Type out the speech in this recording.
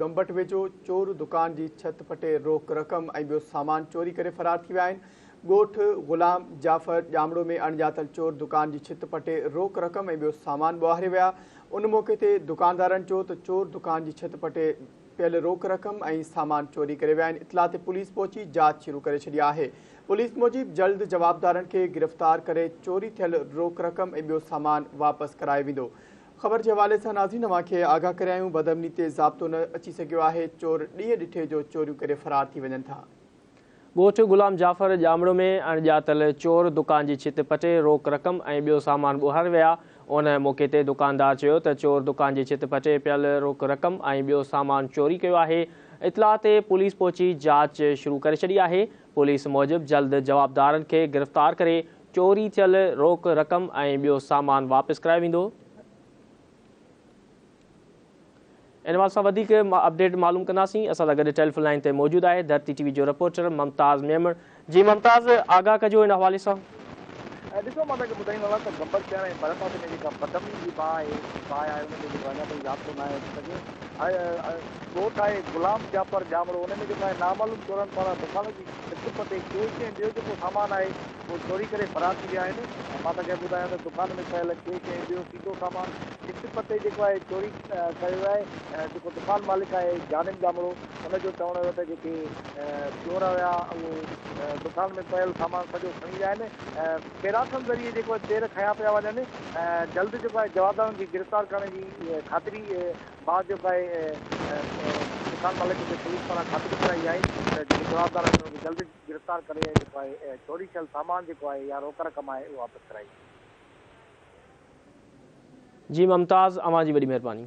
गंबट वेझो चोर दुकान की छत पटे रोक रक़म ऐं ॿियो सामान चोरी करे फरार थी विया आहिनि। ॻोठ गुलाम जाफ़र ॼामड़ो में अणॼातल चोर दुकान की छित पटे रोक रक़म ऐं ॿियो सामान ॿुहारे विया। उन मौक़े ते दुकानदारनि चयो त चोर दुकान की छित पटे पियल रोक रक़म ऐं सामान चोरी करे विया आहिनि। इतला ते पुलिस पहुची जांच शुरू करे छॾी आहे। पुलिस मूजिब जल्द जवाबदारनि खे गिरफ़्तार करे चोरी थियल रोक रक़म ऐं ॿियो सामान वापसि कराए वेंदो। ख़बर के हवाले से नाज़रीन अव्हांखे आगाह करायूं, बदअमनी ते ज़ाब्तो न अची सघियो आहे। चोर ॾींहं ॾिठे जो चोरियूं करे फरार थी वञनि था। ॻोठ गुलाम जाफ़र ॼामड़ो में अणॼातल चोर दुकान की छित पटे रोक रक़म ऐं ॿियो सामान ॿुहारे विया। उन मौक़े ते दुकानदार चयो त चोर दुकान की छित पटे पियल रोक रक़म ऐं ॿियो सामान चोरी कयो आहे। इतला ते पुलिस पहुची जांच शुरू करे छॾी आहे। पुलिस मूजिब जल्द जवाबदारनि खे गिरफ़्तार करे चोरी थियल रोक रक़म ऐं ॿियो सामान वापसि कराए वेंदो। इन वाल अपडेट मालूम कंदासीं। असां सां गॾु टेलीफोन लाइन ते मौजूद आहे धरती टीवी जो रिपोर्टर मुमताज़ मेमण। जी मुमताज़, आगाह कजो इन हवाले सां। ॾिसो, मां तव्हांखे ॿुधाईंदोमांव त गंबर शहर ऐं भरत में जेका बदअमनी जी बाहि आहे उन में जेको अञा ताईं ज़ाब्तो न आहे सघे। ॻोठ आहे गुलाम जाफ़र ॼामड़ो, उन में जेको आहे नामालूम चोरनि पारां दुकान जी छित पटे कैश ऐं ॿियो जेको सामान आहे उहो चोरी करे फरार थी विया आहिनि। मां तव्हांखे ॿुधायां त दुकान में पयल कैश ऐं ॿियो सीधो सामान छित पटे जेको आहे चोरी कयो आहे। जेको दुकान मालिक आहे जानिम ॼामड़ो, उनजो चवणु हुयो त जेके चोर हुया उहो दुकान में पयल सामान सॼो खणी विया आहिनि। पैराथन ज़रिए जेको आहे देर खयां पिया वञनि। जल्द जेको आहे जवाबदारनि खे गिरफ़्तार करण जी ख़ातिरी बाद जेको आहे दुकान मालिक खे पुलिस पारां ख़ातिरी कराई आहे त जेके जवाबदार आहिनि उनखे जल्द गिरफ़्तार करे जेको आहे चोरी थियल सामान जेको आहे या रोक रक़म आहे उहो वापसि कराई। जी मुमताज़, अव्हां जी वॾी महिरबानी।